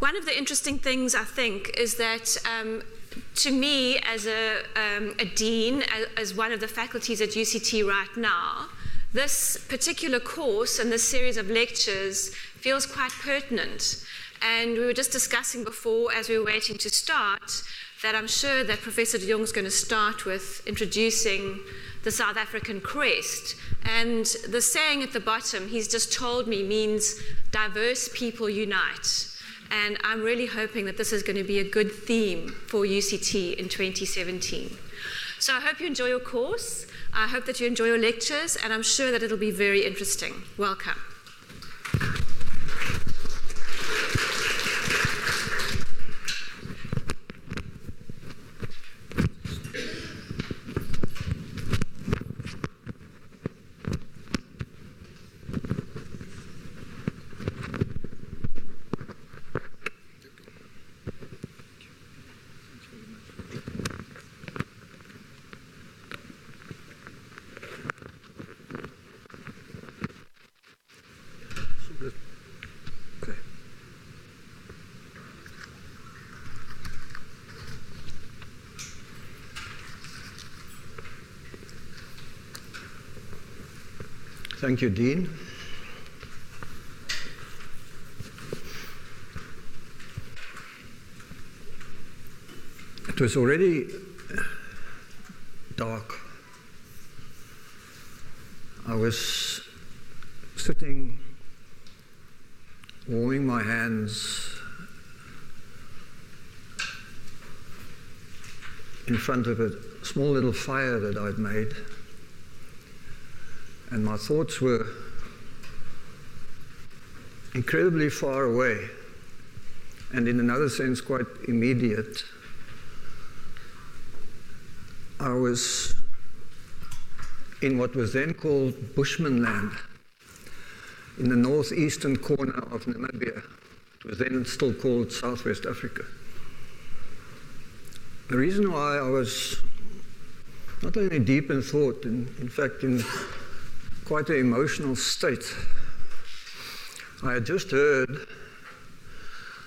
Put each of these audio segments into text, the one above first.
One of the interesting things, I think, is that to me, as a dean, as one of the faculties at UCT right now, this particular course and this series of lectures feels quite pertinent. And we were just discussing before, as we were waiting to start, that I'm sure that Professor de Jongh is going to start with introducing the South African crest. And the saying at the bottom, he's just told me, means diverse people unite. And I'm really hoping that this is going to be a good theme for UCT in 2017. So I hope you enjoy your course. I hope that you enjoy your lectures, and I'm sure that it'll be very interesting. Welcome. Thank you, Dean. It was already dark. I was sitting, warming my hands in front of a small little fire that I'd made. And my thoughts were incredibly far away, and in another sense quite immediate. I was in what was then called Bushmen land, in the northeastern corner of Namibia. It was then still called Southwest Africa. The reason why I was not only deep in thought, in fact in quite an emotional state. I had just heard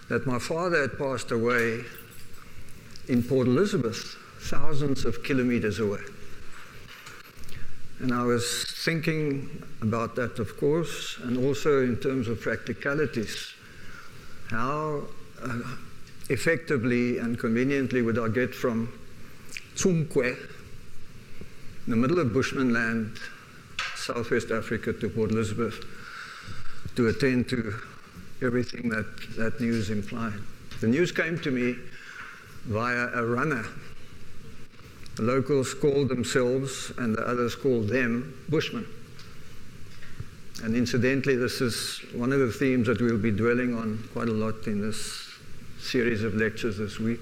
that my father had passed away in Port Elizabeth, thousands of kilometers away. And I was thinking about that, of course, and also in terms of practicalities. How effectively and conveniently would I get from Zumkwe, in the middle of Bushman land, Southwest Africa, to Port Elizabeth, to attend to everything that news implied. The news came to me via a runner. The locals called themselves, and the others called them, Bushmen. And incidentally, this is one of the themes that we'll be dwelling on quite a lot in this series of lectures this week.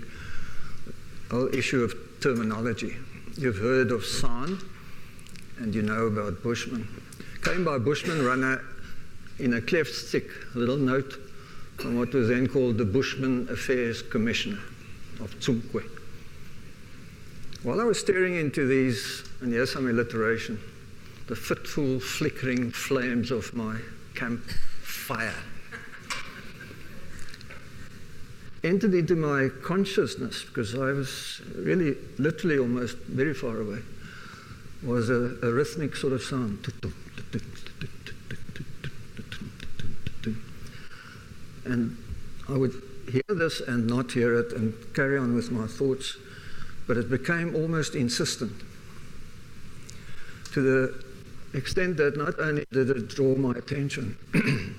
The whole issue of terminology. You've heard of San, and you know about Bushmen. Came by a Bushman runner in a cleft stick, a little note from what was then called the Bushman Affairs Commissioner of Zumkwe. While I was staring into these, and here's some alliteration, the fitful flickering flames of my camp fire entered into my consciousness, because I was really, literally almost very far away, was a rhythmic sort of sound. And I would hear this and not hear it and carry on with my thoughts, but it became almost insistent, to the extent that not only did it draw my attention, it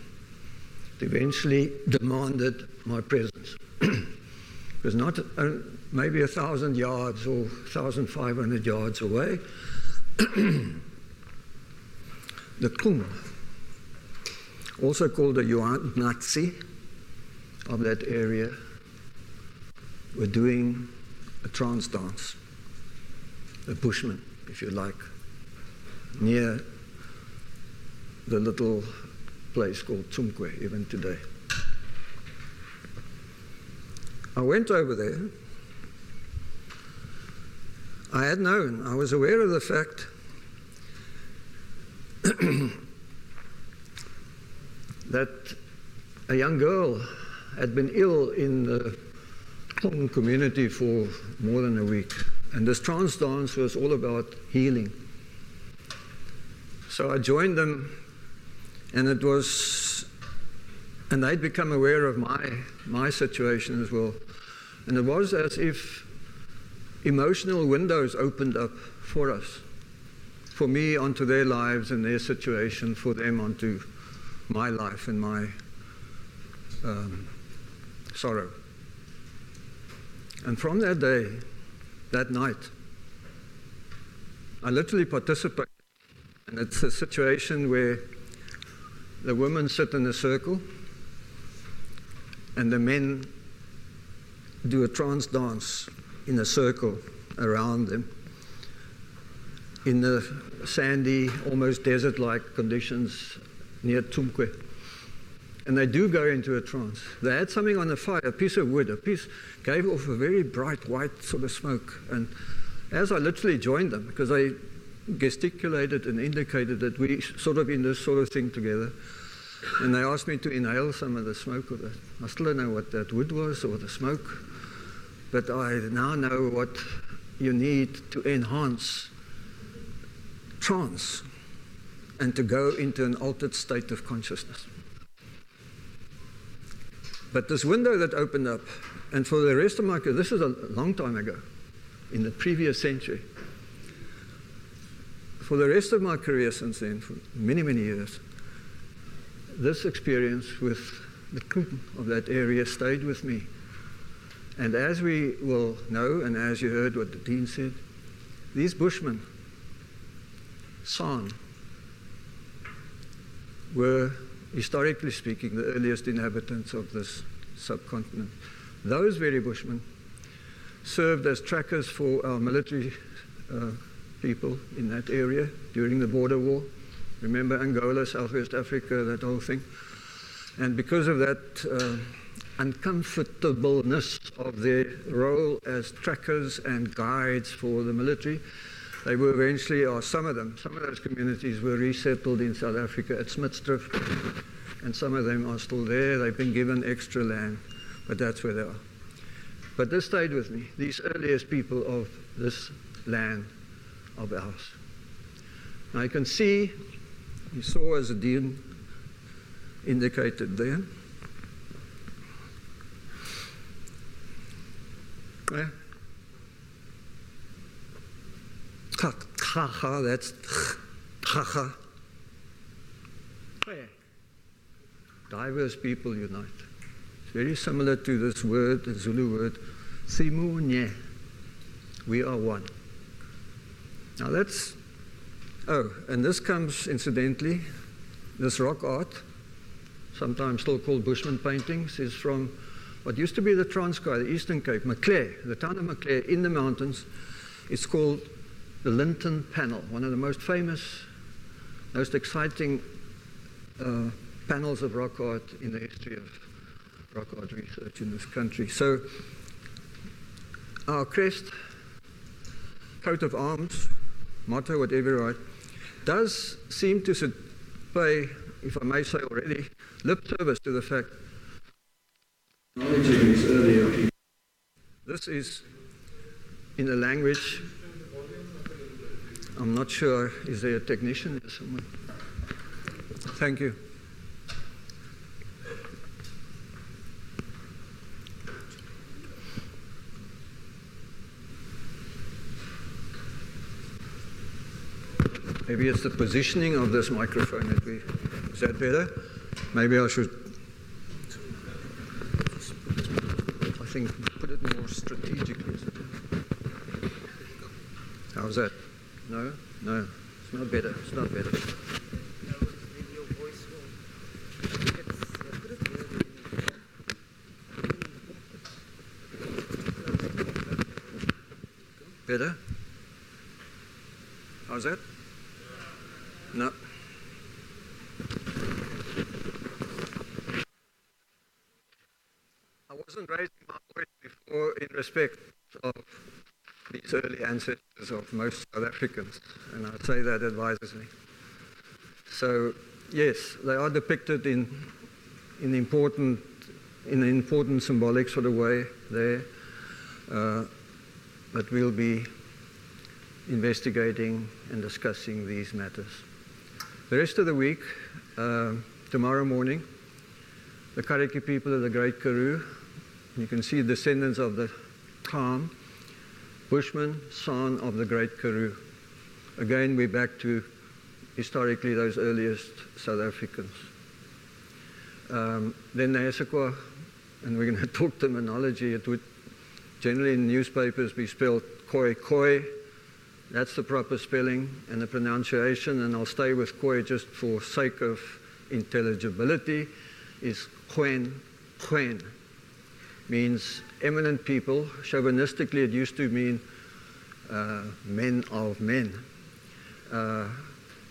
eventually demanded my presence. It was not maybe 1,000 yards or 1,500 yards away. The Klum, also called the Yuan Nazi of that area, were doing a trance dance, a Bushmen, if you like, near the little place called Zumkwe, even today. I went over there. I had known, I was aware of the fact that a young girl had been ill in the Jongh community for more than a week. And this trance dance was all about healing. So I joined them, and they'd become aware of my situation as well. And it was as if emotional windows opened up for us. For me onto their lives and their situation, for them onto my life and my sorrow. And from that day, that night, I literally participated. And it's a situation where the women sit in a circle and the men do a trance dance in a circle around them in the sandy, almost desert-like conditions near Jongh. And they do go into a trance. They had something on the fire, a piece of wood, gave off a very bright white sort of smoke. And as I literally joined them, because they gesticulated and indicated that we sort of in this sort of thing together, and they asked me to inhale some of the smoke of it. I still don't know what that wood was or the smoke, but I now know what you need to enhance trance and to go into an altered state of consciousness. But this window that opened up, and for the rest of my career, this is a long time ago, in the previous century. For the rest of my career since then, for many, many years, this experience with the Khoekhoen of that area stayed with me. And as we will know, and as you heard what the Dean said, these Bushmen, San, were, historically speaking, the earliest inhabitants of this subcontinent. Those very Bushmen served as trackers for our military people in that area during the border war. Remember Angola, Southwest Africa, that whole thing. And because of that uncomfortableness of their role as trackers and guides for the military, they were eventually, or some of those communities were resettled in South Africa at Smitsdrift, and some of them are still there. They've been given extra land, but that's where they are. But this stayed with me, these earliest people of this land of ours. Now you can see, you saw as the Dean indicated there, that's diverse people unite. It's very similar to this word, the Zulu word, simunye. We are one. Now that's, and this comes incidentally, this rock art, sometimes still called Bushman paintings, is from what used to be the Transkei, the Eastern Cape, Maclear, the town of Maclear in the mountains. It's called the Linton Panel, one of the most famous, most exciting panels of rock art in the history of rock art research in this country. So our crest, coat of arms, motto, whatever, right, does seem to pay, if I may say already, lip service to the fact acknowledging these earlier people. This is in a language, I'm not sure, is there a technician or someone? Thank you. Maybe it's the positioning of this microphone that we, is that better? Maybe I should, I think, put it more strategically. How's that? No? No, it's not better, it's not better. Better? How's that? No. I wasn't raising my voice before in respect of these early ancestors of most South Africans, and I say that advisedly. So, yes, they are depicted in important in an important symbolic sort of way there. But we'll be investigating and discussing these matters. The rest of the week, tomorrow morning, the Karretjie people of the Great Karoo, you can see descendants of the Kham, Bushmen, San of the Great Karoo. Again, we're back to historically those earliest South Africans. Then the Hessequa, and we're going to talk terminology. It would generally in newspapers be spelled Khoekhoen. That's the proper spelling and the pronunciation, and I'll stay with Khoi just for sake of intelligibility, is Khoekhoen. Means eminent people. Chauvinistically, it used to mean men of men.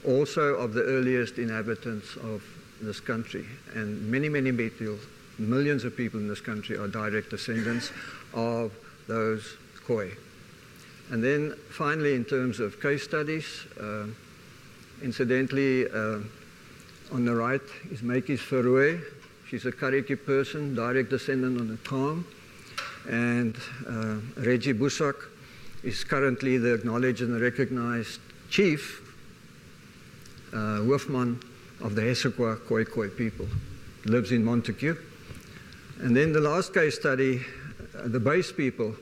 Also of the earliest inhabitants of this country. And many, many people, millions of people in this country are direct descendants of those Khoi. And then finally, in terms of case studies, incidentally, on the right is Maatjies Verrooy. She's a Karretjie person, direct descendant on the Kham. And Reggie Busak is currently the acknowledged and recognized chief, hoofman of the Hessequa Khoekhoen people. Lives in Montague. And then the last case study, the base people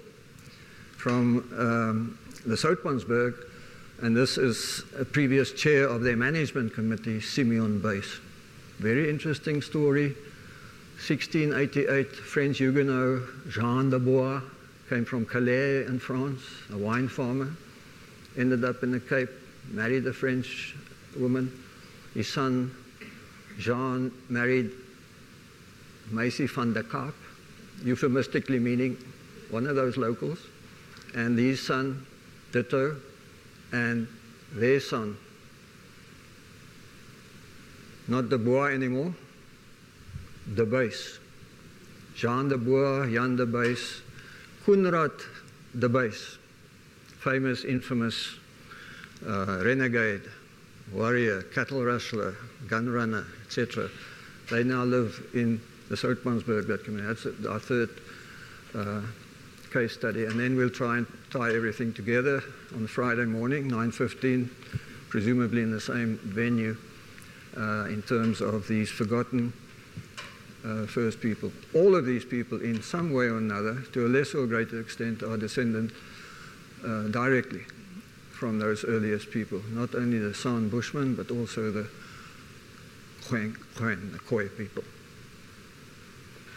from the Soutpansberg, and this is a previous chair of their management committee, Simeon Base. Very interesting story. 1688, French Huguenot Jean de Bois came from Calais in France, a wine farmer, ended up in the Cape, married a French woman. His son Jean married Macy van der Kaap, euphemistically meaning one of those locals, and his son ditto, and their son, not de Bois anymore, de Buys. Jean de Bois, Jan de Buys, Koenraad de Buys, famous, infamous renegade, warrior, cattle rustler, gun runner, etc. They now live in the Soutpansberg, that community. That's our third case study. And then we'll try and tie everything together on Friday morning, 9:15, presumably in the same venue, in terms of these forgotten first people. All of these people, in some way or another, to a lesser or greater extent, are descendant directly from those earliest people. Not only the San Bushmen, but also the Khoekhoen, the Khoi people.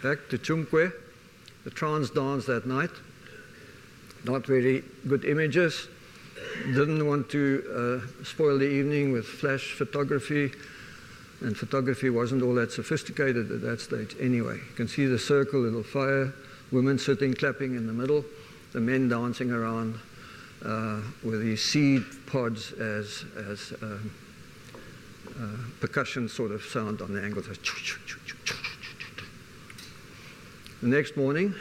Back to Jongh, the trance dance that night. Not very good images. Didn't want to spoil the evening with flash photography. And photography wasn't all that sophisticated at that stage anyway. You can see the circle, little fire, women sitting, clapping in the middle, the men dancing around with these seed pods as percussion sort of sound on the angles. The next morning,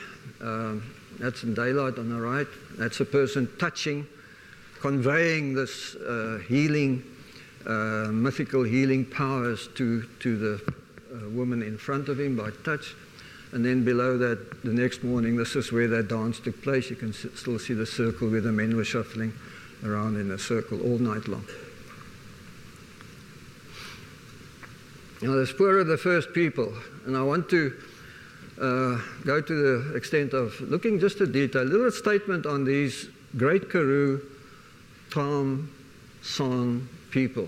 that's in daylight on the right, that's a person touching, conveying this healing, mythical healing powers to the woman in front of him by touch. And then below that, the next morning, this is where that dance took place. You can still see the circle where the men were shuffling around in a circle all night long. Now, the spoor of the first people, and I want to go to the extent of looking just at detail, a little statement on these Great Karoo, Kham, San people.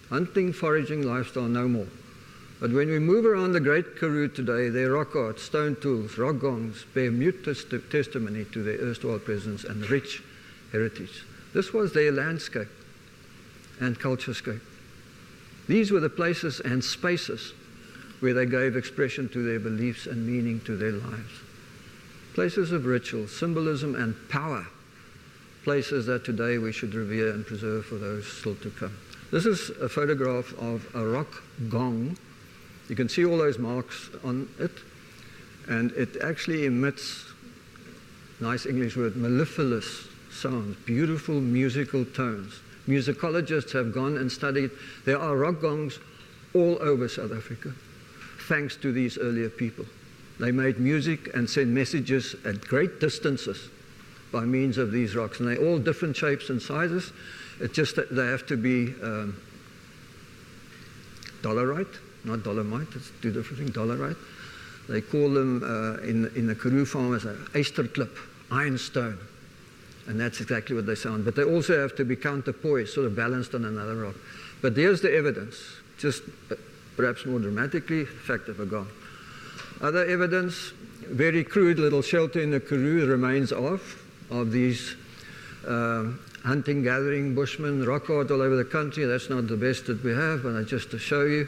Hunting, foraging, lifestyle, no more. But when we move around the Great Karoo today, their rock art, stone tools, rock gongs bear mute testimony to their erstwhile presence and rich heritage. This was their landscape and culturescape. These were the places and spaces where they gave expression to their beliefs and meaning to their lives. Places of ritual, symbolism, and power. Places that today we should revere and preserve for those still to come. This is a photograph of a rock gong. You can see all those marks on it, and it actually emits, nice English word, mellifluous sounds, beautiful musical tones. Musicologists have gone and studied. There are rock gongs all over South Africa, thanks to these earlier people. They made music and sent messages at great distances by means of these rocks. And they're all different shapes and sizes. It's just that they have to be dolerite, not dolomite. It's two different things, dolerite. They call them in the Karoo farmers eysterklip, ironstone. And that's exactly what they sound. But they also have to be counterpoised, sort of balanced on another rock. But here's the evidence, just perhaps more dramatically, the fact of a god. Other evidence, very crude little shelter in the Karoo, remains of these hunting, gathering, Bushmen, rock art all over the country. That's not the best that we have, but just to show you.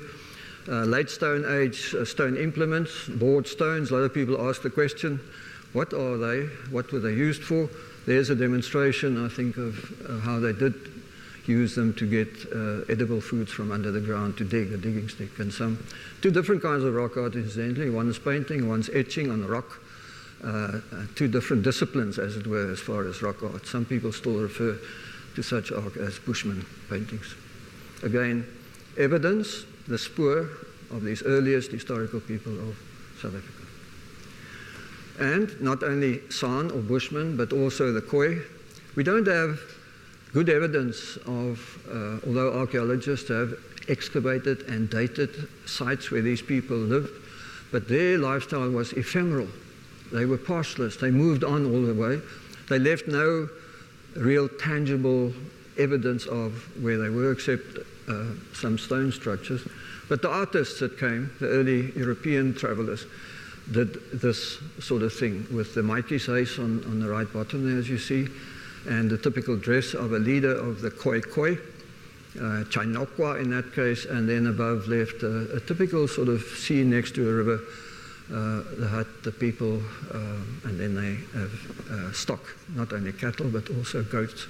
Late Stone Age stone implements, board stones. A lot of people ask the question, what are they? What were they used for? There's a demonstration, I think, of how they did use them to get edible foods from under the ground to dig, a digging stick. And two different kinds of rock art, incidentally. One is painting, one's etching on rock. Two different disciplines, as it were, as far as rock art. Some people still refer to such art as Bushmen paintings. Again, evidence, the spoor of these earliest historical people of South Africa. And not only San or Bushmen, but also the Khoi. We don't have good evidence of, although archaeologists have excavated and dated sites where these people lived, but their lifestyle was ephemeral. They were pastoralists. They moved on all the way. They left no real tangible evidence of where they were, except some stone structures. But the artists that came, the early European travelers, did this sort of thing with the Maikie's Huis on the right bottom there, as you see, and the typical dress of a leader of the Khoi, Chainokwa in that case, and then above left a typical sort of scene next to a river, the hut, the people, and then they have stock, not only cattle but also goats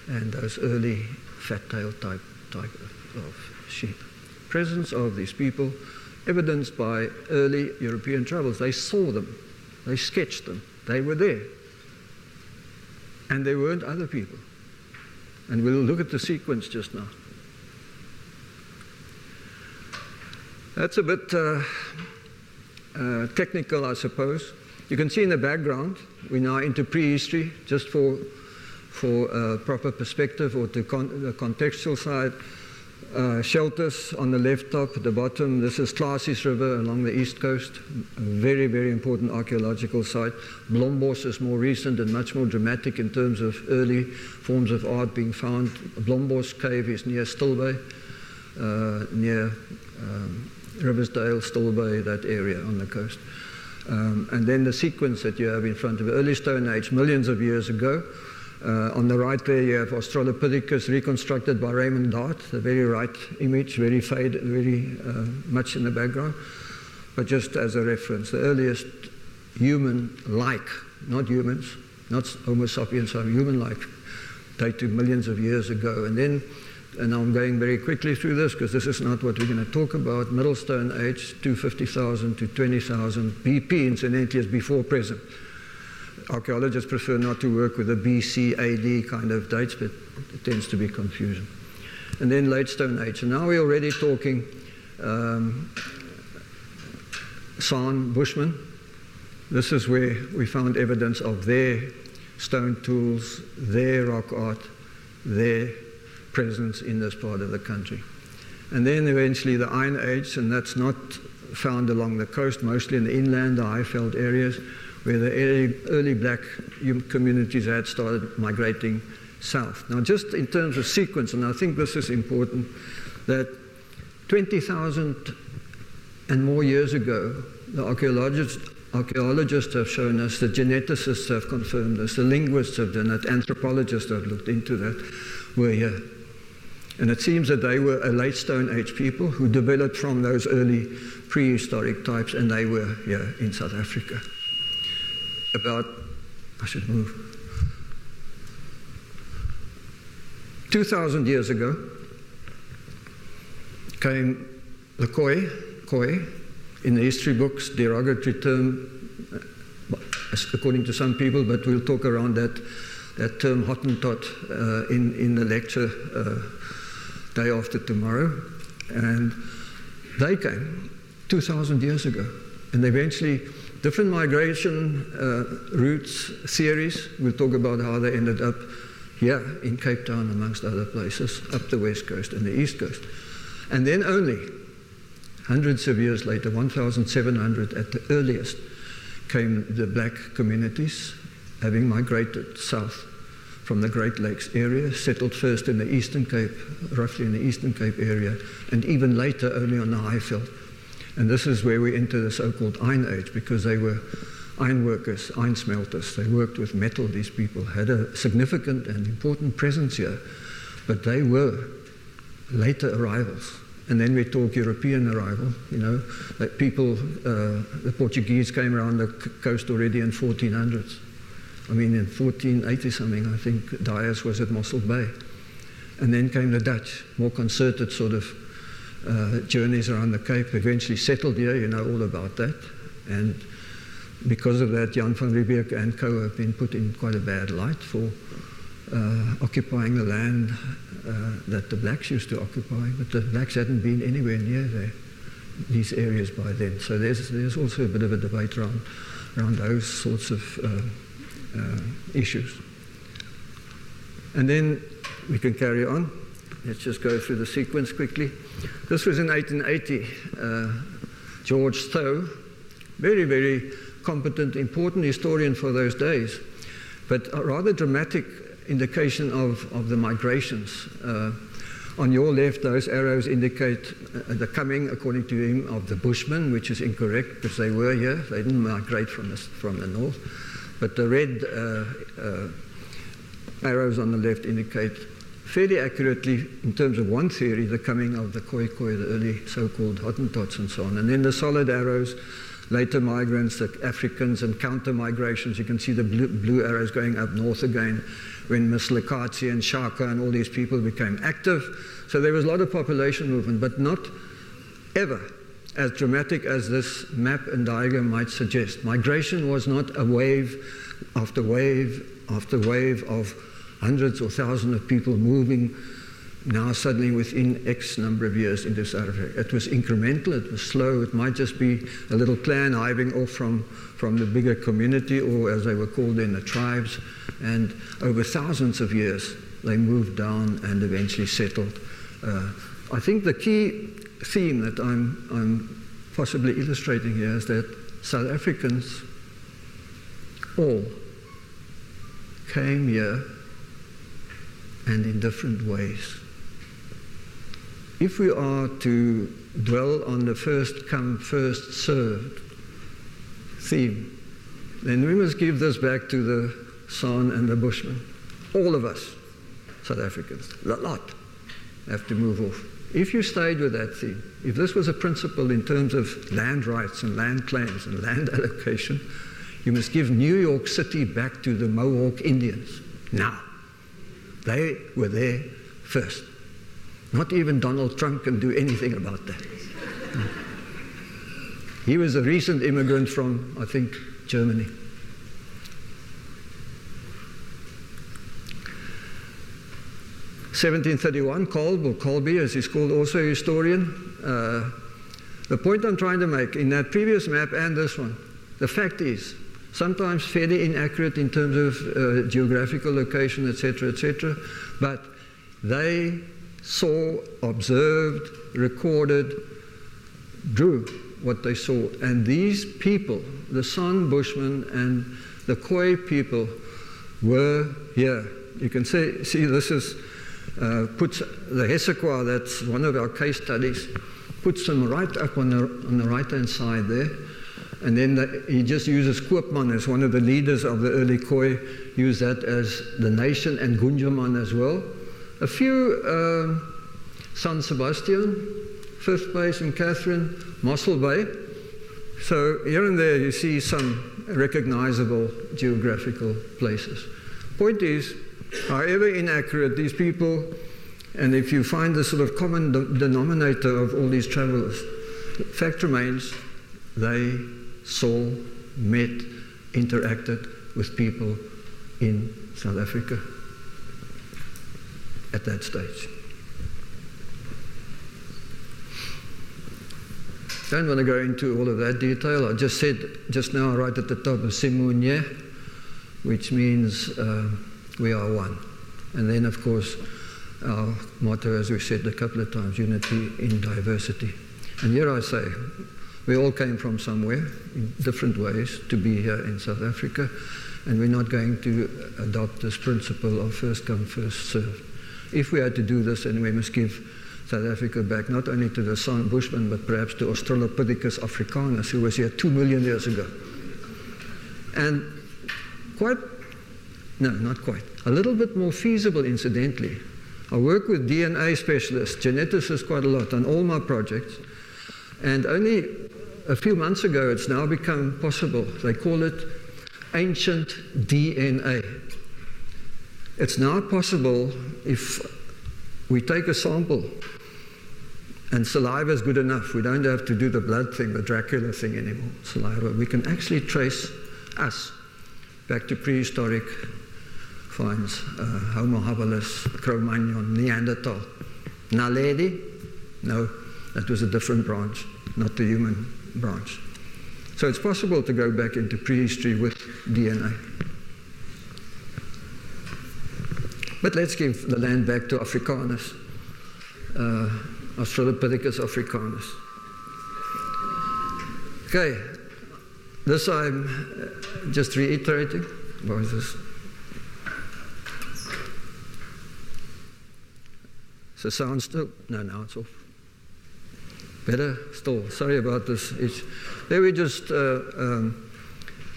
and those early fat-tailed type of sheep. Presence of these people, evidenced by early European travels. They saw them, they sketched them, they were there. And they weren't other people. And we'll look at the sequence just now. That's a bit technical, I suppose. You can see in the background, we're now into prehistory, just for proper perspective or to the contextual side. Shelters on the left top, at the bottom. This is Klaasies River along the east coast. A very, very important archaeological site. Blombos is more recent and much more dramatic in terms of early forms of art being found. Blombos Cave is near Stilbay, near Riversdale, Stilbay, that area on the coast. And then the sequence that you have in front of it, early Stone Age, millions of years ago. On the right there you have Australopithecus reconstructed by Raymond Dart, the very right image, very faded, very much in the background. But just as a reference, the earliest human-like, not humans, not Homo sapiens, human-like, date to millions of years ago. And I'm going very quickly through this because this is not what we're going to talk about. Middle Stone Age, 250,000 to 20,000 BP, incidentally, is before present. Archaeologists prefer not to work with the BC, AD kind of dates, but it tends to be confusion. And then late Stone Age. And now we're already talking San, Bushmen. This is where we found evidence of their stone tools, their rock art, their presence in this part of the country. And then eventually the Iron Age, and that's not found along the coast, mostly in the inland, the high-veld areas, where the early black communities had started migrating south. Now, just in terms of sequence, and I think this is important, that 20,000 and more years ago, the archaeologists have shown us, the geneticists have confirmed this, the linguists have done it, anthropologists have looked into that, were here. And it seems that they were a late Stone Age people who developed from those early prehistoric types, and they were here in South Africa. I should move. 2,000 years ago came the Khoi, in the history books, derogatory term, according to some people, but we'll talk around that term Hottentot in the lecture day after tomorrow. And they came 2,000 years ago. And eventually different migration routes, theories. We'll talk about how they ended up here in Cape Town, amongst other places, up the west coast and the east coast. And then only hundreds of years later, 1,700 at the earliest, came the black communities, having migrated south from the Great Lakes area, settled first in the Eastern Cape, roughly in the Eastern Cape area, and even later only on the Highveld. And this is where we enter the so-called Iron Age, because they were iron workers, iron smelters. They worked with metal, these people, had a significant and important presence here, but they were later arrivals. And then we talk European arrival, you know, like people, the Portuguese came around the coast already in 1400s. I mean, in 1480 something, I think Dyers was at Mossel Bay. And then came the Dutch, more concerted sort of journeys around the Cape, eventually settled here, you know all about that. And because of that, Jan van Riebeeck and co have been put in quite a bad light for occupying the land that the blacks used to occupy, but the blacks hadn't been anywhere near these areas by then. So there's also a bit of a debate around those sorts of issues. And then we can carry on. Let's just go through the sequence quickly. This was in 1880. George Stowe, very, very competent, important historian for those days, but a rather dramatic indication of the migrations. On your left, those arrows indicate the coming, according to him, of the Bushmen, which is incorrect because they were here. They didn't migrate from the north. But the red arrows on the left indicate fairly accurately, in terms of one theory, the coming of the Khoekhoen, the early so-called Hottentots and so on. And then the solid arrows, later migrants, the Africans and counter-migrations. You can see the blue arrows going up north again when Miss Lekatsi and Shaka and all these people became active. So there was a lot of population movement, but not ever as dramatic as this map and diagram might suggest. Migration was not a wave after wave after wave of hundreds or thousands of people moving now suddenly within X number of years into South Africa. It was incremental, it was slow, it might just be a little clan hiving off from the bigger community, or as they were called then, the tribes, and over thousands of years they moved down and eventually settled. I think the key theme that I'm possibly illustrating here is that South Africans all came here and in different ways. If we are to dwell on the first come, first served theme, then we must give this back to the San and the Bushmen. All of us, South Africans, a lot, have to move off. If you stayed with that theme, if this was a principle in terms of land rights and land claims and land allocation, you must give New York City back to the Mohawk Indians now. They were there first. Not even Donald Trump can do anything about that. He was a recent immigrant from, I think, Germany. (1731), Kolb, or Colby, as he's called, also a historian. The point I'm trying to make in that previous map and this one, the fact is, sometimes fairly inaccurate in terms of geographical location, etc., but they saw, observed, recorded, drew what they saw. And these people, the San Bushmen and the Khoi people, were here. You can see this is, puts the Hessequa, that's one of our case studies, puts them right up on the right-hand side there. And then he just uses Koopman as one of the leaders of the early Khoi, used that as the nation, and Gunjaman as well. A few San Sebastian, 5th Base in Catherine, Mossel Bay. So here and there you see some recognizable geographical places. Point is, however inaccurate these people, and if you find the sort of common denominator of all these travelers, the fact remains, they saw, met, interacted with people in South Africa at that stage. don't want to go into all of that detail. I just said just now, right at the top, of Simunye, which means we are one. And then, of course, our motto, as we said a couple of times, unity in diversity. And here I say, we all came from somewhere in different ways to be here in South Africa, and we're not going to adopt this principle of first come, first served. If we had to do this, then we must give South Africa back not only to the San Bushmen, but perhaps to Australopithecus africanus, who was here 2 million years ago. And not quite, a little bit more feasible, incidentally. I work with DNA specialists, geneticists quite a lot on all my projects, and only a few months ago it's now become possible. They call it ancient DNA. It's now possible, if we take a sample, and saliva is good enough, we don't have to do the blood thing, the Dracula thing anymore, saliva. We can actually trace us back to prehistoric finds, Homo habilis, Cro-Magnon, Neanderthal. Naledi? No, that was a different branch, not the human branch. So it's possible to go back into prehistory with DNA. But let's give the land back to Africanus, Australopithecus africanus. Okay, this I'm just reiterating. What is this? Is the sound still? No, now it's off. Better still. Sorry about this. There we just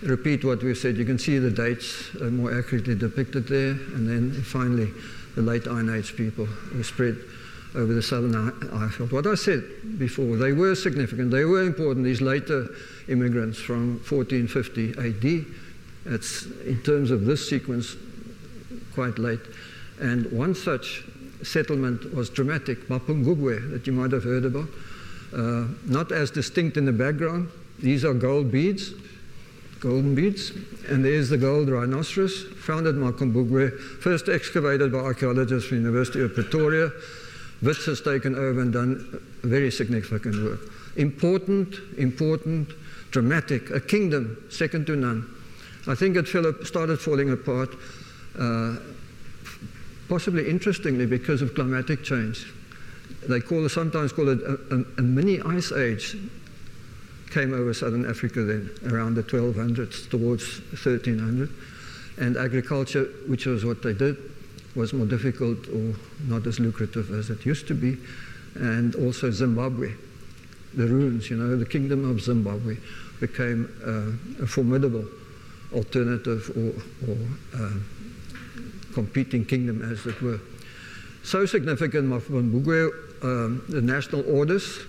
repeat what we said. You can see the dates more accurately depicted there, and then finally the late Iron Age people who spread over the southern Icefield. What I said before, they were significant, they were important, these later immigrants from 1450 AD. It's, in terms of this sequence, quite late. And one such settlement was dramatic, Mapungubwe, that you might have heard about. Not as distinct in the background. These are gold beads, golden beads, and there's the gold rhinoceros, found at Mapungubwe, first excavated by archaeologists from the University of Pretoria. Wits has taken over and done very significant work. Important, dramatic, a kingdom second to none. I think it started falling apart, possibly interestingly because of climatic change. They sometimes call it a mini ice age. Came over southern Africa then, around the 1200s, towards 1300. And agriculture, which was what they did, was more difficult or not as lucrative as it used to be. And also Zimbabwe, the ruins, the kingdom of Zimbabwe became a formidable alternative or competing kingdom, as it were. So significant, Mapungubwe, the national orders,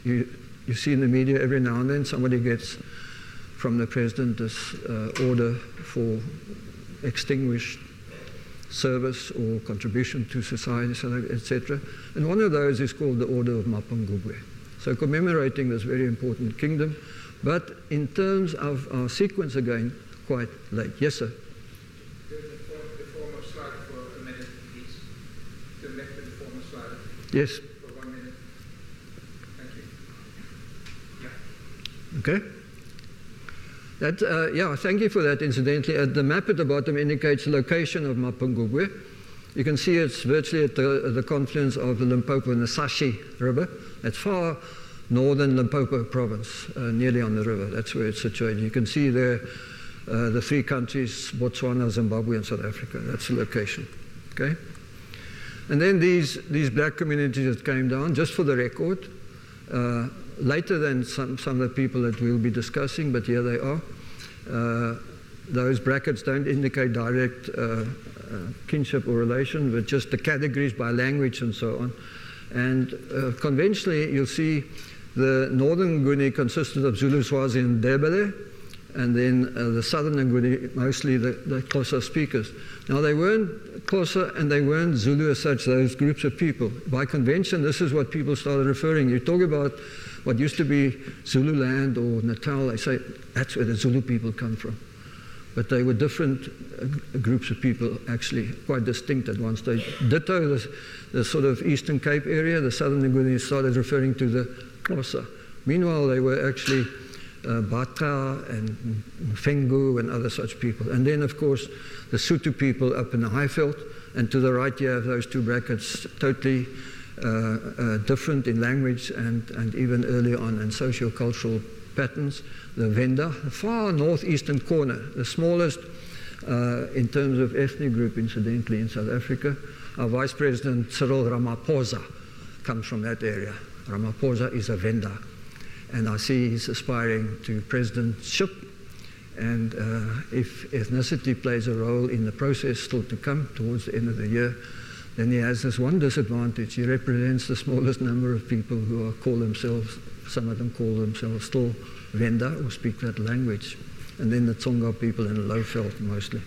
you see in the media every now and then somebody gets from the president this order for extinguished service or contribution to society, etc. And one of those is called the Order of Mapungubwe. So commemorating this very important kingdom, but in terms of our sequence again, quite late. Yes, sir? The former slide for a minute, please. Go back to the former slide. Yes. For 1 minute. Thank you. Yeah. Okay. Thank you for that, incidentally. The map at the bottom indicates the location of Mapungubwe. You can see it's virtually at the confluence of the Limpopo and the Sashi River. It's far northern Limpopo province, nearly on the river. That's where it's situated. You can see there the three countries, Botswana, Zimbabwe, and South Africa. That's the location. Okay? And then these black communities that came down, just for the record, later than some of the people that we'll be discussing, but here they are. Those brackets don't indicate direct kinship or relation, but just the categories by language and so on. And conventionally, you'll see the northern Nguni consisted of Zulu, Swazi, and Ndebele, and then the southern Nguni, mostly the Xhosa speakers. Now, they weren't Xhosa and they weren't Zulu as such, those groups of people. By convention, this is what people started referring. You talk about what used to be Zululand or Natal, they say that's where the Zulu people come from. But they were different groups of people, actually, quite distinct at one stage. Ditto, the sort of Eastern Cape area, the southern Nguni started referring to the Xhosa, Meanwhile, they were actually Bata and Fengu and other such people. And then, of course, the Sotho people up in the Highveld. And to the right, you have those two brackets, totally different in language and even early on in socio-cultural patterns. The Venda, the far northeastern corner, the smallest in terms of ethnic group, incidentally, in South Africa. Our Vice President, Cyril Ramaphosa, comes from that area. Ramaphosa is a Venda. And I see he's aspiring to presidentship. And if ethnicity plays a role in the process still to come towards the end of the year, then he has this one disadvantage. He represents the smallest number of people who call themselves, some of them call themselves still Venda or speak that language. And then the Tsonga people in the Lowveld mostly.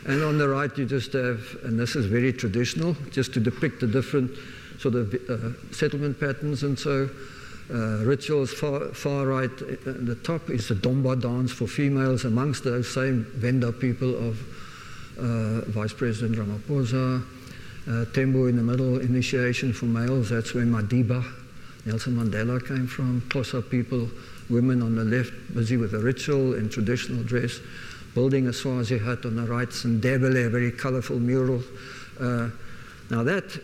And on the right you just have, and this is very traditional, just to depict the different sort of settlement patterns and so. Rituals far right at the top is the Domba dance for females amongst those same Venda people of Vice President Ramaphosa. Tembo in the middle, initiation for males, that's where Madiba, Nelson Mandela came from. Xhosa people, women on the left, busy with the ritual in traditional dress, building a Swazi hut on the right, and Ndebele, a very colourful mural. Now that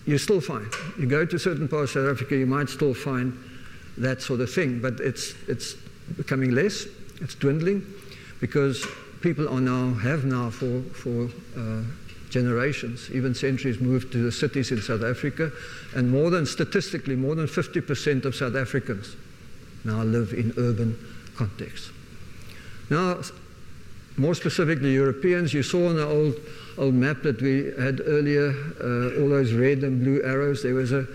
you still find. You go to certain parts of South Africa, you might still find that sort of thing, but it's becoming less, it's dwindling, because people have now for generations, even centuries, moved to the cities in South Africa, and statistically, more than 50% of South Africans now live in urban contexts. Now, more specifically Europeans, you saw on the old map that we had earlier, all those red and blue arrows. There was a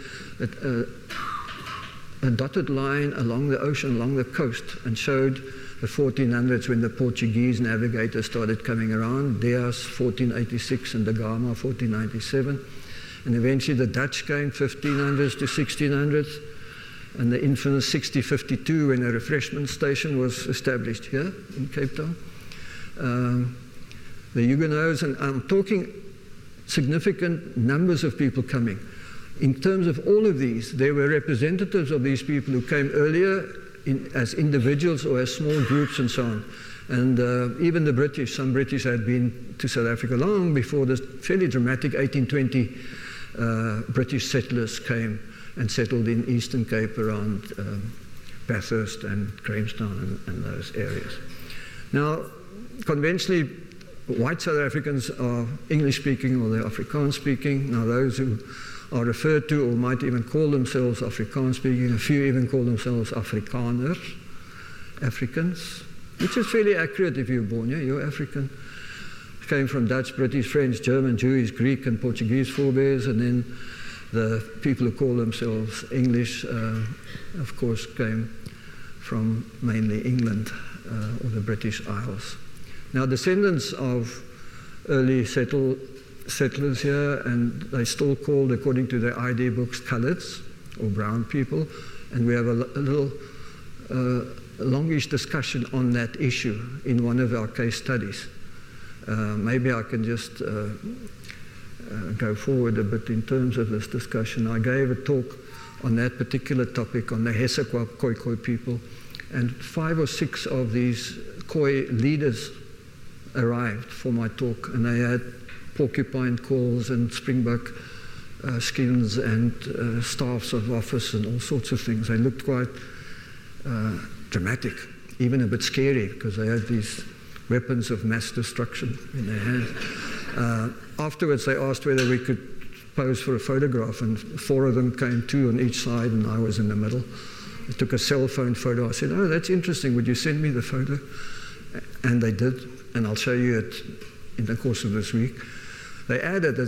dotted line along the ocean, along the coast, and showed the 1400s when the Portuguese navigators started coming around, Dias 1486 and da Gama 1497. And eventually the Dutch came 1500s to 1600s, and the infamous 6052 when a refreshment station was established here in Cape Town. The Huguenots, and I'm talking significant numbers of people coming. In terms of all of these, there were representatives of these people who came earlier as individuals or as small groups and so on. And even the British, some British had been to South Africa long before this fairly dramatic 1820 British settlers came and settled in Eastern Cape around Bathurst and Grahamstown and those areas. Now, conventionally, white South Africans are English-speaking or they're Afrikaans-speaking. Now, those who are referred to or might even call themselves Afrikaans-speaking, a few even call themselves Afrikaners, Africans, which is fairly accurate if you're born here. You're African. Came from Dutch, British, French, German, Jewish, Greek, and Portuguese forebears, and then the people who call themselves English, of course, came from mainly England or the British Isles. Now, descendants of early settlers here, and they still called, according to their ID books, coloureds or brown people, and we have a little longish discussion on that issue in one of our case studies. Maybe I can just go forward a bit in terms of this discussion. I gave a talk on that particular topic on the Hessequa Khoekhoen people, and 5 or 6 of these Khoi leaders arrived for my talk, and they had porcupine calls and springbok skins and staffs of office and all sorts of things. They looked quite dramatic, even a bit scary, because they had these weapons of mass destruction in their hands. Afterwards, they asked whether we could pose for a photograph, and 4 of them came, 2 on each side, and I was in the middle. They took a cell phone photo. I said, "Oh, that's interesting. Would you send me the photo?" And they did, and I'll show you it in the course of this week. They added a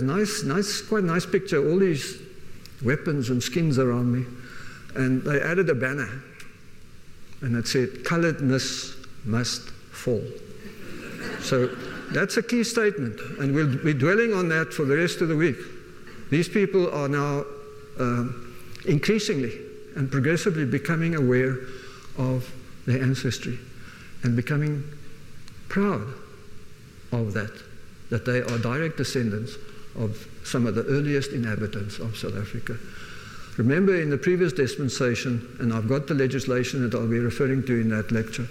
quite nice picture, all these weapons and skins around me, and they added a banner, and it said, "Colouredness must fall." So that's a key statement, and we'll be dwelling on that for the rest of the week. These people are now increasingly and progressively becoming aware of their ancestry and becoming proud of that they are direct descendants of some of the earliest inhabitants of South Africa. Remember in the previous dispensation, and I've got the legislation that I'll be referring to in that lecture,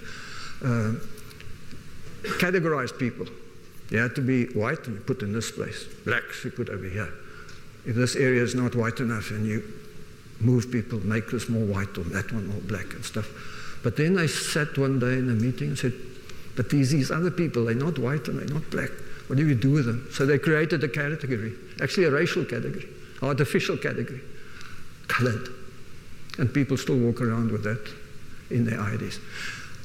categorized people. You had to be white and you put in this place. Blacks you put over here. If this area is not white enough and you move people, make this more white or that one more black and stuff. But then I sat one day in a meeting and said, but these other people, they're not white and they're not black. What do we do with them? So they created a category, actually a racial category, artificial category, colored. And people still walk around with that in their IDs.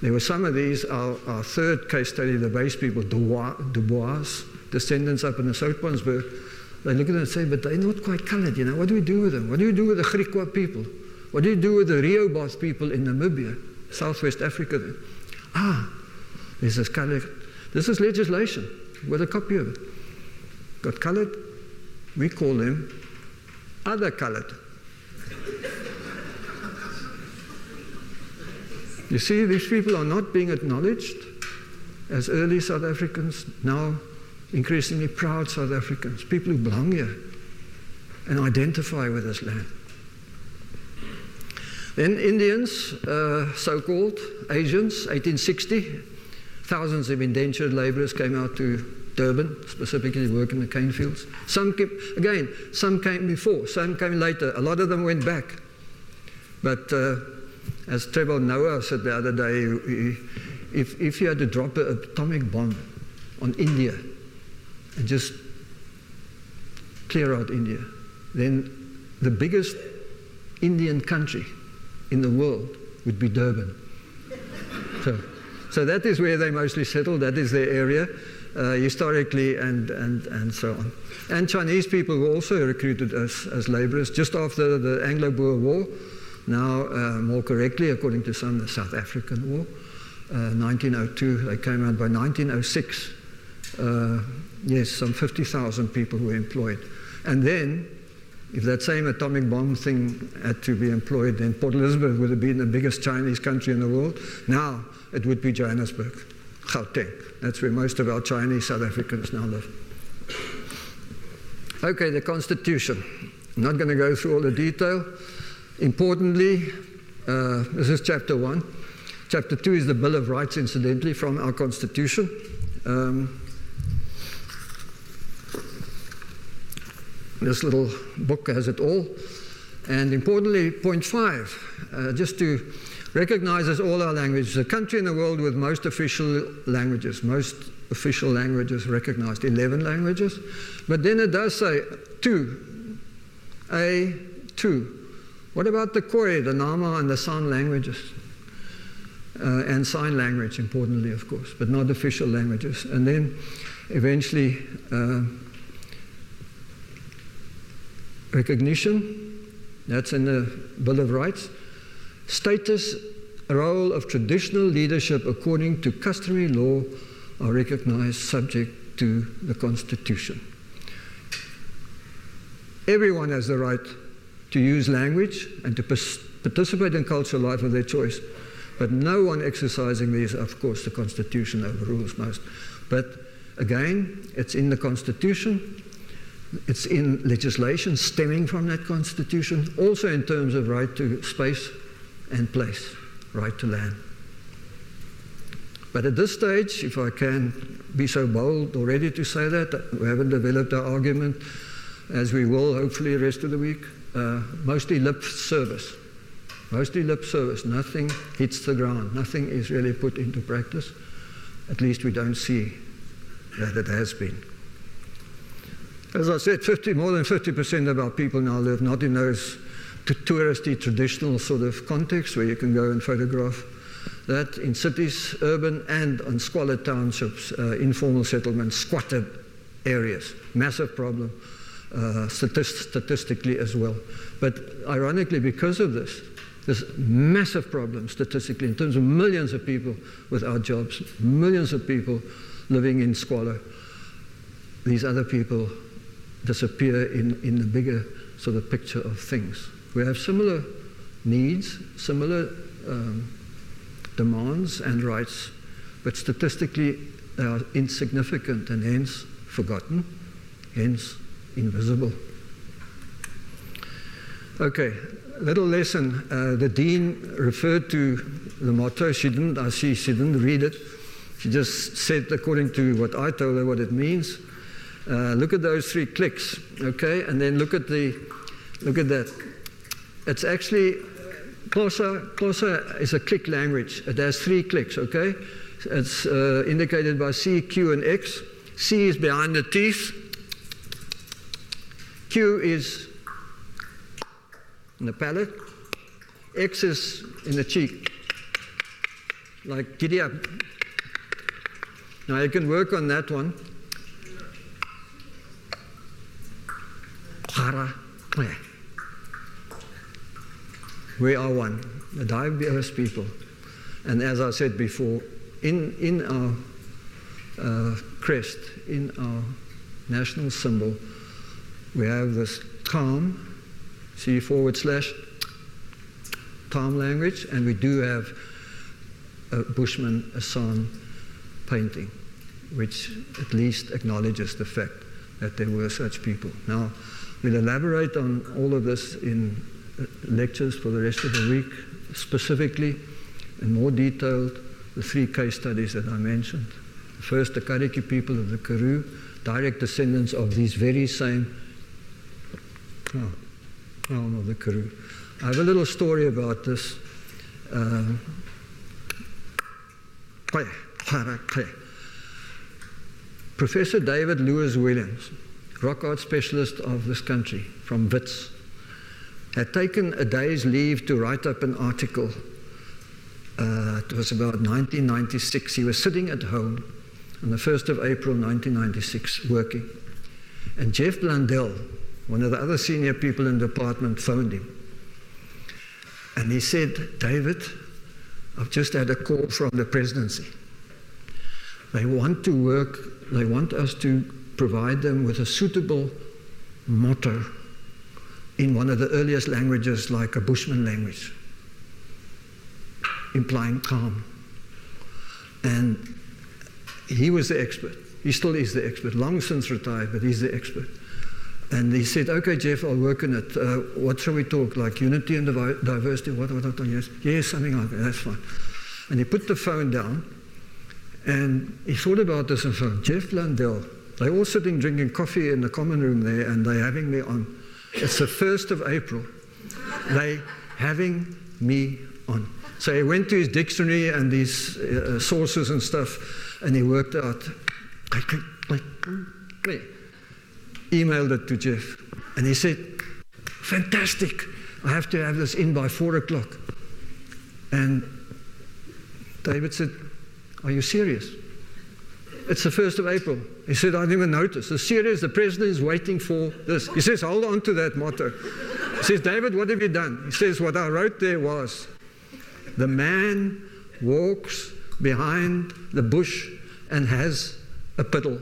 There were some of these, our third case study, the base people, Dubois, descendants up in the Soutpansberg, they look at them and say, but they're not quite colored, you know, what do we do with them? What do we do with the Hessequa people? What do you do with the Rehoboth people in Namibia, Southwest Africa then? There's this colored, this is legislation, with a copy of it. Got colored, we call them other colored. You see, these people are not being acknowledged as early South Africans, now increasingly proud South Africans, people who belong here and identify with this land. Then Indians, so-called Asians, 1860, thousands of indentured laborers came out to Durban, specifically to work in the cane fields. Some came before, some came later. A lot of them went back. But as Trevor Noah said the other day, if you had to drop an atomic bomb on India and just clear out India, then the biggest Indian country in the world would be Durban. So that is where they mostly settled, that is their area, historically and so on. And Chinese people were also recruited as laborers just after the Anglo-Boer War. Now, more correctly, according to some, the South African War, 1902, they came out by 1906. Yes, some 50,000 people were employed. And then, if that same atomic bomb thing had to be employed, then Port Elizabeth would have been the biggest Chinese country in the world. Now, it would be Johannesburg, Gauteng. That's where most of our Chinese South Africans now live. Okay, the Constitution. I'm not going to go through all the detail. Importantly, this is chapter 1. Chapter 2 is the Bill of Rights, incidentally, from our Constitution. This little book has it all. And importantly, point 5, just to recognize all our languages, the country in the world with most official languages recognized, 11 languages. But then it does say 2, A2. What about the Khoi, the Nama, and the San languages? And sign language, importantly, of course, but not official languages. And then eventually recognition, that's in the Bill of Rights. Status, role of traditional leadership according to customary law are recognized subject to the Constitution. Everyone has the right to use language and to participate in cultural life of their choice. But no one exercising these, of course, the Constitution overrules most. But again, it's in the Constitution, it's in legislation stemming from that Constitution, also in terms of right to space and place, right to land. But at this stage, if I can be so bold already to say that, we haven't developed our argument, as we will hopefully the rest of the week, mostly lip service. Mostly lip service. Nothing hits the ground. Nothing is really put into practice. At least we don't see that it has been. As I said, more than 50% of our people now live not in those touristy, traditional sort of contexts where you can go and photograph. That in cities, urban and on squalid townships, informal settlements, squatter areas. Massive problem. Statistically as well. But ironically, because of this massive problem statistically in terms of millions of people without jobs, millions of people living in squalor, these other people disappear in the bigger sort of picture of things. We have similar needs, similar demands and rights, but statistically they are insignificant and hence forgotten, hence invisible. Okay, little lesson. The dean referred to the motto. She didn't read it. She just said, according to what I told her, what it means. Look at those 3 clicks, okay? And then look at that. It's actually, Xhosa is a click language. It has 3 clicks, okay? It's indicated by C, Q, and X. C is behind the teeth. Q is in the palate. X is in the cheek. Like, giddy up. Now you can work on that one. We are one, the diverse people. And as I said before, in our crest, in our national symbol, we have this calm, C / calm language, and we do have a Bushman, a San painting, which at least acknowledges the fact that there were such people. Now, we'll elaborate on all of this in lectures for the rest of the week, specifically and more detailed, the 3 case studies that I mentioned. First, the Karretjie people of the Karoo, direct descendants of these very same crown of the Karoo. I have a little story about this. Professor David Lewis Williams, rock art specialist of this country from Wits, had taken a day's leave to write up an article. It was about 1996. He was sitting at home on the 1st of April 1996 working. And Jeff Blundell, one of the other senior people in the department, phoned him. And he said, David, I've just had a call from the presidency. They want us to provide them with a suitable motto in one of the earliest languages, like a Bushman language, implying calm. And he was the expert. He still is the expert, long since retired, but he's the expert. And he said, okay, Jeff, I'll work on it. What shall we talk, like unity and diversity? What? Yes, something like that, that's fine. And he put the phone down, and he thought about this and thought, Jeff Blundell, they're all sitting drinking coffee in the common room there, and they're having me on. It's the 1st of April. They're having me on. So he went to his dictionary and his sources and stuff, and he worked out, emailed it to Jeff. And he said, fantastic, I have to have this in by 4 o'clock. And David said, are you serious? It's the 1st of April. He said, I didn't even notice. It's serious, the president is waiting for this. He says, hold on to that motto. He says, David, what have you done? He says, what I wrote there was, the man walks behind the bush and has a piddle.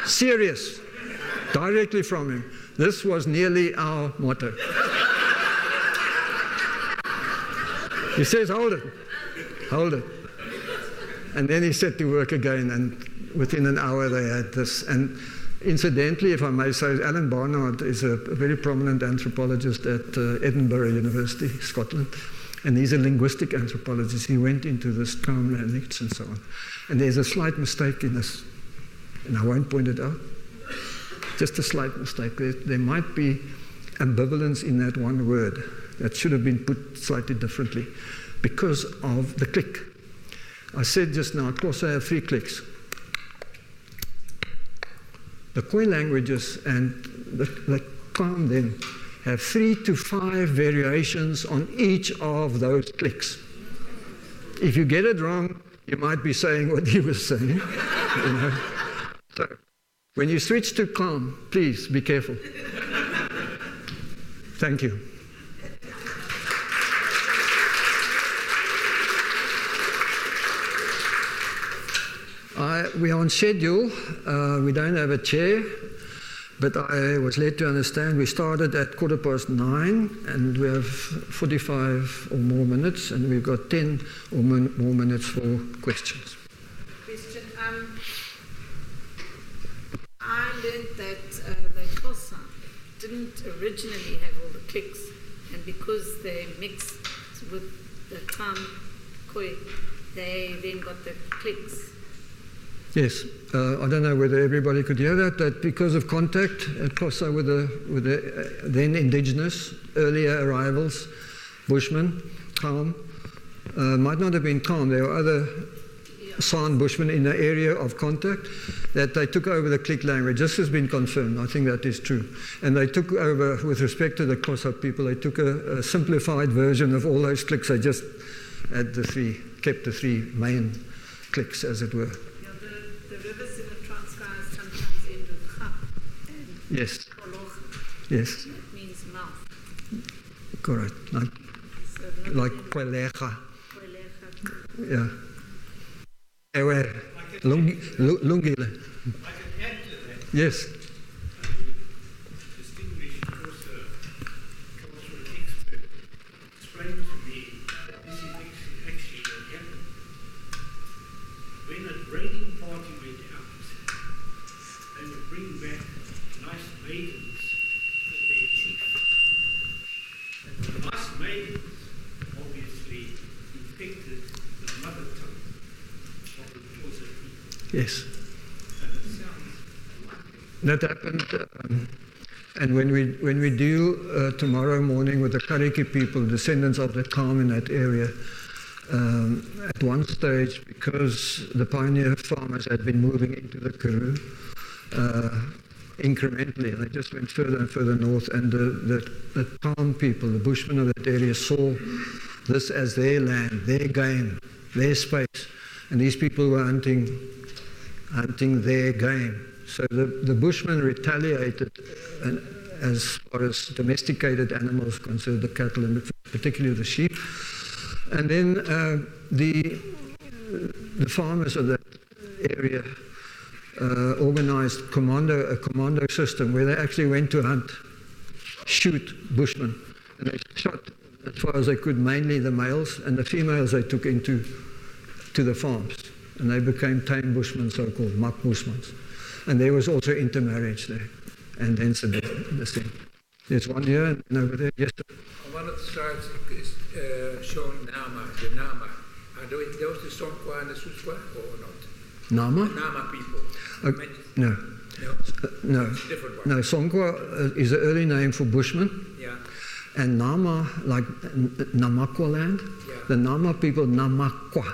Serious. Directly from him. This was nearly our motto. He says, hold it. Hold it. And then he set to work again, and within an hour they had this. And incidentally, if I may say, Alan Barnard is a very prominent anthropologist at Edinburgh University, Scotland. And he's a linguistic anthropologist. He went into this calm language and so on. And there's a slight mistake in this. And I won't point it out. Just a slight mistake. There might be ambivalence in that one word that should have been put slightly differently because of the click. I said just now, Xhosa have 3 clicks. The Khoi languages and the Kham then have 3 to 5 variations on each of those clicks. If you get it wrong, you might be saying what he was saying. You know? So, when you switch to Kham, please be careful. Thank you. We are on schedule. We don't have a chair, but I was led to understand we started at 9:15, and we have 45 or more minutes, and we've got 10 or more minutes for questions. Question. I learned that the Xhosa didn't originally have all the cliques, and because they mixed with the Khoi, they then got the cliques. Yes, I don't know whether everybody could hear that because of contact at Xhosa with the then indigenous, earlier arrivals, Bushmen, Kham, might not have been Kham, there were other San Bushmen in the area of contact, that they took over the click language. This has been confirmed, I think that is true. And they took over, with respect to the Xhosa people, they took a simplified version of all those clicks. They just had kept the three main clicks, as it were. Rivers in the Transkei sometimes end with Khap and Yes. Koloch. Yes. That means mouth. Correct. Like Kwelecha. Yeah. Ewe. Lungile. I can add to that. Yes. Distinguished Xhosa cultural expert explained to me that this is actually what happened. When a raiding party went out, they would bring back nice maidens for their chief. And the nice maidens obviously infected the mother tongue of the Xhosa people. Yes. And it sounds like That happened. And when we deal tomorrow morning with the Karretjie people, descendants of the Kham in that area, at one stage, because the pioneer farmers had been moving into the Karoo incrementally, they just went further and further north, and the Kham people, the Bushmen of that area, saw this as their land, their game, their space, and these people were hunting their game. So the Bushmen retaliated, and as far as domesticated animals concerned, the cattle and particularly the sheep. And then the farmers of that area organized a commando system where they actually went to shoot Bushmen. And they shot as far as they could, mainly the males, and the females they took into the farms. And they became tame Bushmen, so-called Mak Busmans. And there was also intermarriage there, and hence the thing. There's one here and over there. Yes, sir. On one of the slides is shown Nama, the Nama. Are those the Sonkwa and the Suswa or not? Nama? The Nama people. No. No? No. Different one. No, Sonkwa is the early name for Bushmen. Yeah. And Nama, like Namakwa land, Yeah. the Nama people, Namakwa.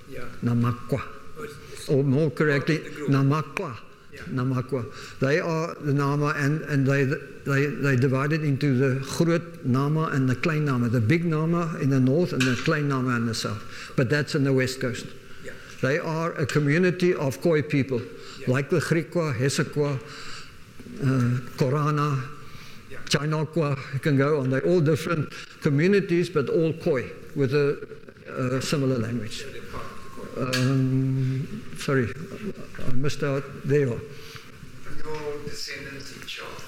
Yeah. Namakwa. Oh, it's Or more correctly, part of the group. Namakwa. Yeah. Namakwa. They are the Nama, and they divided into the Groot Nama and the Klein Nama. The big Nama in the north and the Klein Nama in the south. But that's in the west coast. Yeah. They are a community of Khoi people, Yeah. like the Hessequa, Hessequa, Korana, Yeah. Chinakwa, you can go on. They're all different communities, but all Khoi with a similar language. They're part of the core. Sorry, I missed out. There you are. Your descendancy chart,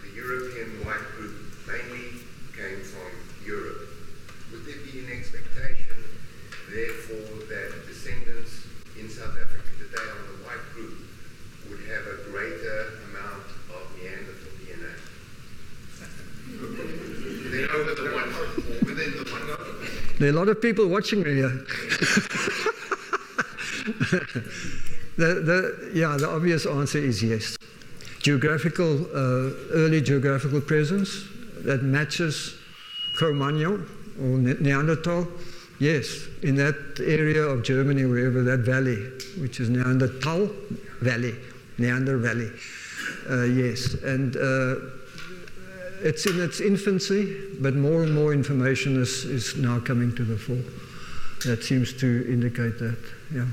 the European white group mainly came from Europe. Would there be an expectation, therefore, that descendants in South Africa today on the white group would have a greater amount of Neanderthal DNA? Within the one group, within the one group. There are a lot of people watching me here. The obvious answer is yes. Early geographical presence that matches Cro-Magnon or Neanderthal, yes. In that area of Germany, wherever that valley, which is Neanderthal Valley, Neander Valley, yes. And it's in its infancy, but more and more information is now coming to the fore. That seems to indicate that, yeah.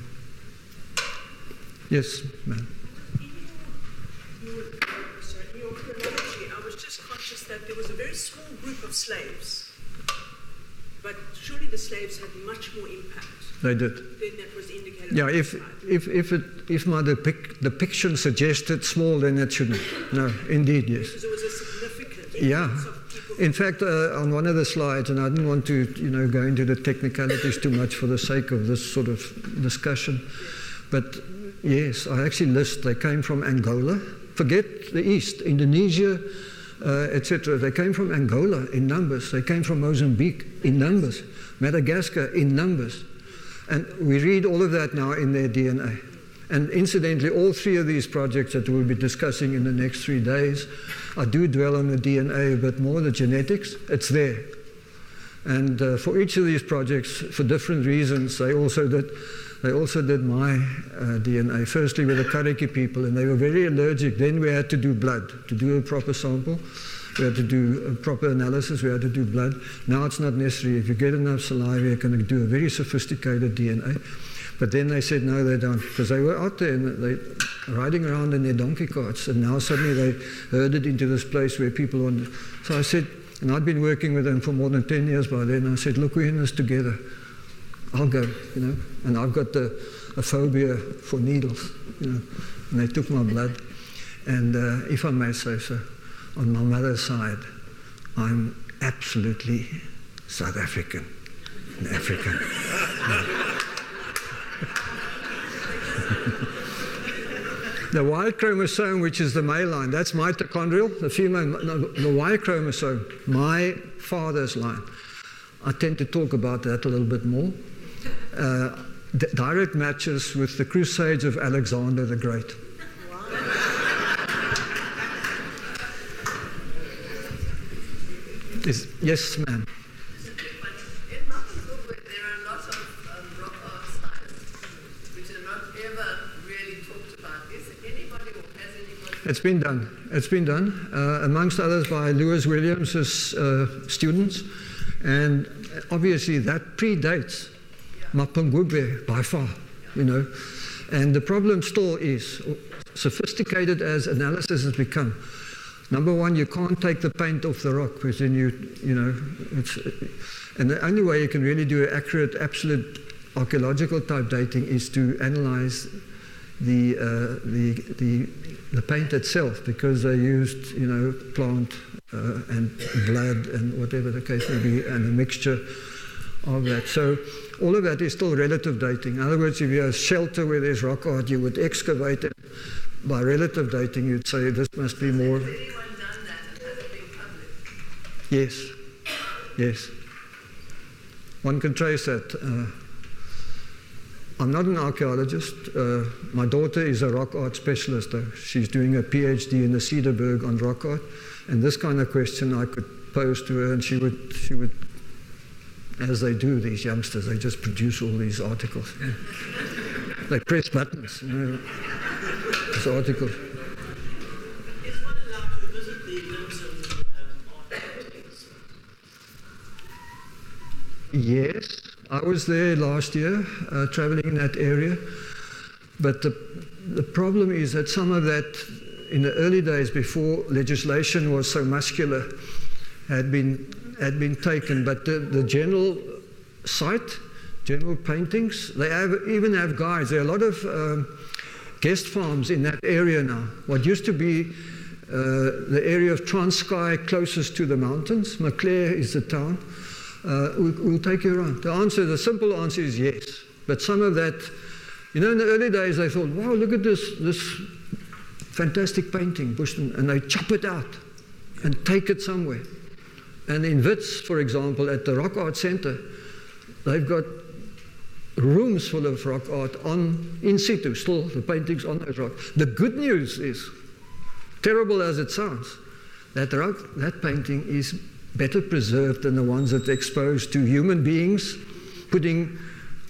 Yes, ma'am. In your chronology, I was just conscious that there was a very small group of slaves, but surely the slaves had much more impact They did. than that was indicated. Yeah, on the if slide. my depiction suggested small, then it shouldn't. No, indeed, yes. Because there was a significant Yeah. influence of people. In fact, on one of the slides, and I didn't want to, go into the technicalities too much for the sake of this sort of discussion, but yes, I actually list they came from Angola, Forget the East, Indonesia, etc. They came from Angola in numbers. They came from Mozambique in numbers. Madagascar in numbers. And we read all of that now in their DNA. And incidentally, all three of these projects that we'll be discussing in the next 3 days, I do dwell on the DNA a bit more, the genetics. It's there. And for each of these projects, for different reasons, they also did my DNA. Firstly with the Karretjie people, and they were very allergic. Then we had to do blood, to do a proper sample. We had to do a proper analysis, we had to do blood. Now it's not necessary. If you get enough saliva, you can do a very sophisticated DNA. But then they said, no, they don't, because they were out there and they riding around in their donkey carts, and now suddenly they herded into this place where people wanted. So I said, and I'd been working with them for more than 10 years by then, I said, look, we're in this together. I'll go, you know, and I've got a phobia for needles, you know, and they took my blood. And if I may say so, on my mother's side, I'm absolutely South African and African. The Y chromosome, which is the male line, that's mitochondrial. The female, no, the Y chromosome, my father's line. I tend to talk about that a little bit more. Direct matches with the Crusades of Alexander the Great. Yes, ma'am. It's been done. It's been done, amongst others by Lewis Williams's students, and obviously that predates Mapungubwe by far, you know. And the problem still is, sophisticated as analysis has become, number one, you can't take the paint off the rock, because then you know, and the only way you can really do accurate, absolute archaeological type dating is to analyze the paint itself, because they used, you know, plant and blood and whatever the case may be, and a mixture of that. So all of that is still relative dating. In other words, if you have shelter where there's rock art, you would excavate it. By relative dating, you'd say this must be more. Has anyone done that, and has it been published? Yes, yes. One can trace that. I'm not an archaeologist. My daughter is a rock art specialist, though. She's doing a PhD in the Cederberg on rock art. And this kind of question I could pose to her, and she would, as they do, these youngsters, they just produce all these articles. Yeah. They press buttons, you know, these articles. Is one allowed to visit the Limson art paintings? Yes. I was there last year, traveling in that area, but the problem is that some of that, in the early days before legislation was so muscular, had been taken. But the general site, general paintings, they even have guides. There are a lot of guest farms in that area now. What used to be the area of Transkei closest to the mountains, Maclair is the town. We'll take you around. The simple answer is yes. But some of that, you know, in the early days they thought, wow, look at this fantastic painting, Bushmen, and they chop it out and take it somewhere. And in Wits, for example, at the Rock Art Center, they've got rooms full of rock art in situ, still the paintings on those rocks. The good news is, terrible as it sounds, that painting is better preserved than the ones that are exposed to human beings, putting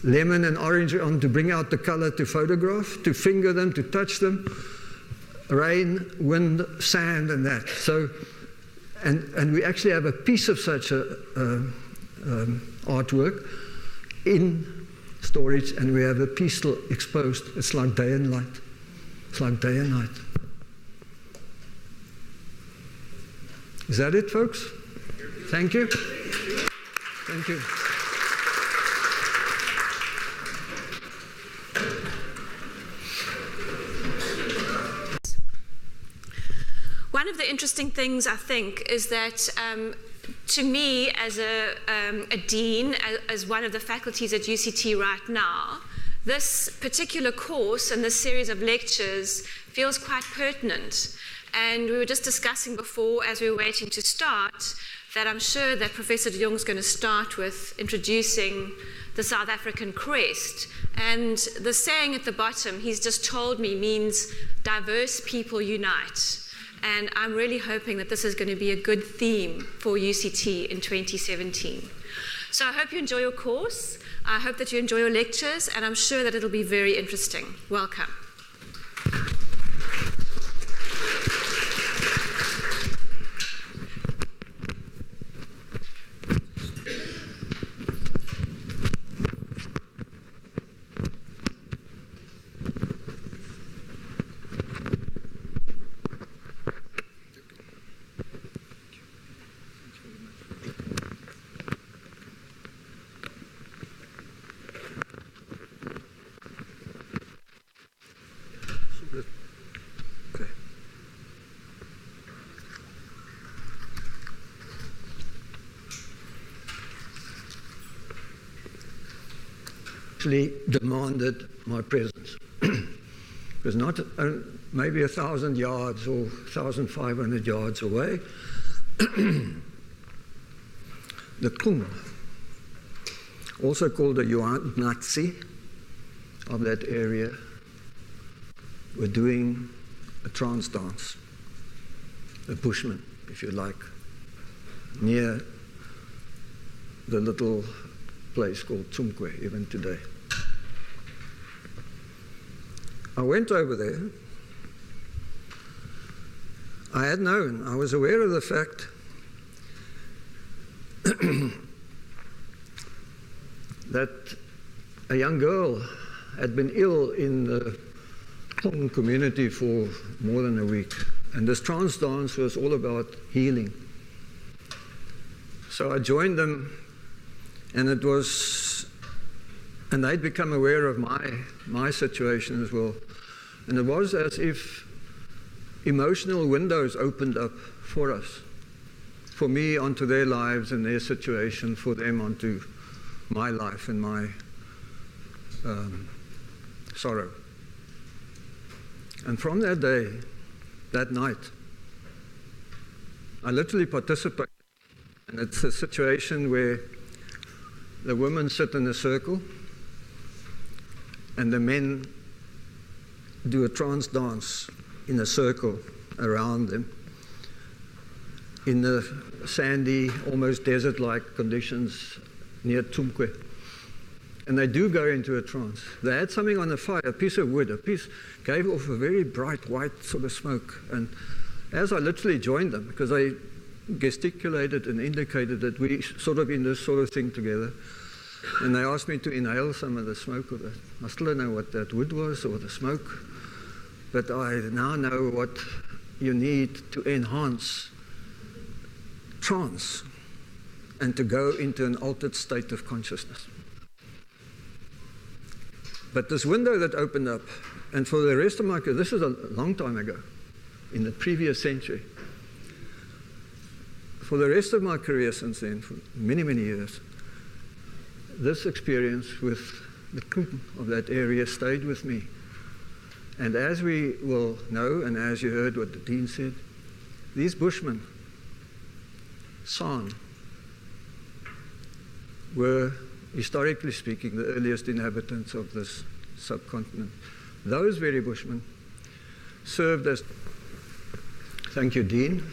lemon and orange on to bring out the color to photograph, to finger them, to touch them, rain, wind, sand, and that. So, and we actually have a piece of such artwork in storage, and we have a piece still exposed. It's like day and night. It's like day and night. Is that it, folks? Thank you. Thank you. One of the interesting things, I think, is that to me, as a dean, as one of the faculties at UCT right now, this particular course and this series of lectures feels quite pertinent. And we were just discussing before, as we were waiting to start, that I'm sure that Professor de Jongh is going to start with introducing the South African crest. And the saying at the bottom, he's just told me, means diverse people unite. And I'm really hoping that this is going to be a good theme for UCT in 2017. So I hope you enjoy your course. I hope that you enjoy your lectures, and I'm sure that it'll be very interesting. Welcome. Demanded my presence. It was not maybe 1,000 yards or 1,500 yards away. The Kum, also called the Yuan Nazi of that area, were doing a trance dance, a Bushmen, if you like, near the little place called Jongh even today. I went over there. I had known, I was aware of the fact that a young girl had been ill in the Jongh community for more than a week. And this trance dance was all about healing. So I joined them, and they'd become aware of my situation as well. And it was as if emotional windows opened up for us, for me onto their lives and their situation, for them onto my life and my sorrow. And from that day, that night, I literally participated. And it's a situation where the women sit in a circle and the men do a trance dance in a circle around them in the sandy, almost desert-like conditions near Jongh. And they do go into a trance. They had something on the fire, a piece of wood, gave off a very bright white sort of smoke. And as I literally joined them, because they gesticulated and indicated that we sort of in this sort of thing together, and they asked me to inhale some of the smoke of it. I still don't know what that wood was or the smoke, but I now know what you need to enhance trance and to go into an altered state of consciousness. But this window that opened up, and for the rest of my career, this is a long time ago, in the previous century. For the rest of my career since then, for many, many years, this experience with the Kum of that area stayed with me. And as we will know, and as you heard what the Dean said, these Bushmen, San, were, historically speaking, the earliest inhabitants of this subcontinent. Those very Bushmen served as, thank you, Dean.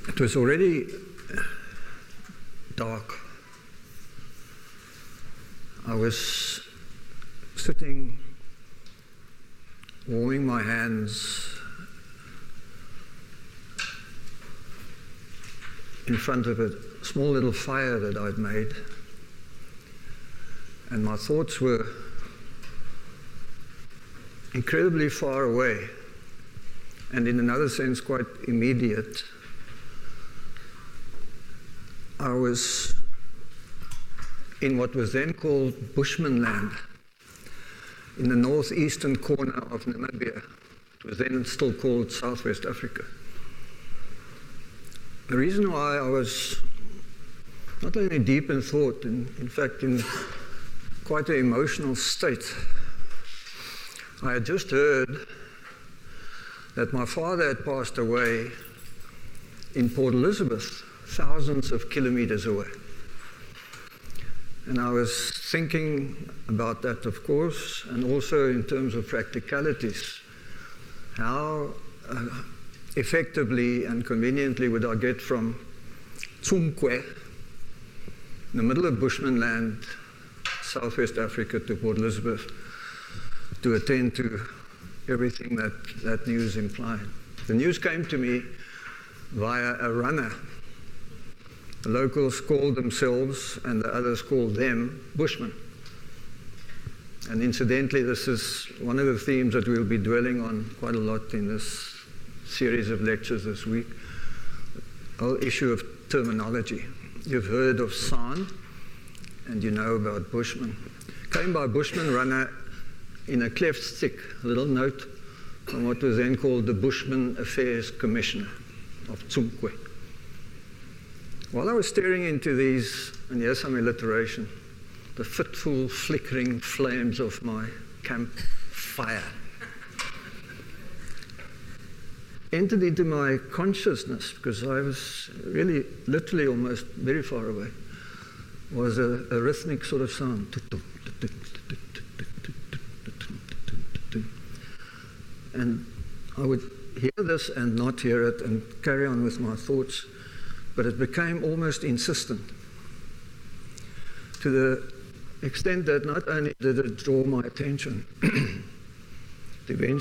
It was already dark. I was sitting, warming my hands in front of a small little fire that I'd made, and my thoughts were incredibly far away, and in another sense quite immediate. I was in what was then called Bushman land, in the northeastern corner of Namibia. It was then still called Southwest Africa. the reason why I was not only deep in thought, in fact in quite an emotional state, I had just heard that my father had passed away in Port Elizabeth, thousands of kilometers away. And I was thinking about that, of course, and also in terms of practicalities. How effectively and conveniently would I get from Jongh, in the middle of Bushman land, Southwest Africa, to Port Elizabeth, to attend to everything that news implied. The news came to me via a runner. The locals called themselves, and the others called them, Bushmen. And incidentally, this is one of the themes that we'll be dwelling on quite a lot in this series of lectures this week. The whole issue of terminology. You've heard of San, and you know about Bushmen. Came by a Bushman runner in a cleft stick, a little note from what was then called the Bushman Affairs Commissioner of Jongh. While I was staring into these, and here's some alliteration, the fitful flickering flames of my camp fire entered into my consciousness, because I was really, literally almost very far away, was a rhythmic sort of sound. And I would hear this and not hear it and carry on with my thoughts, but it became almost insistent, to the extent that not only did it draw my attention, eventually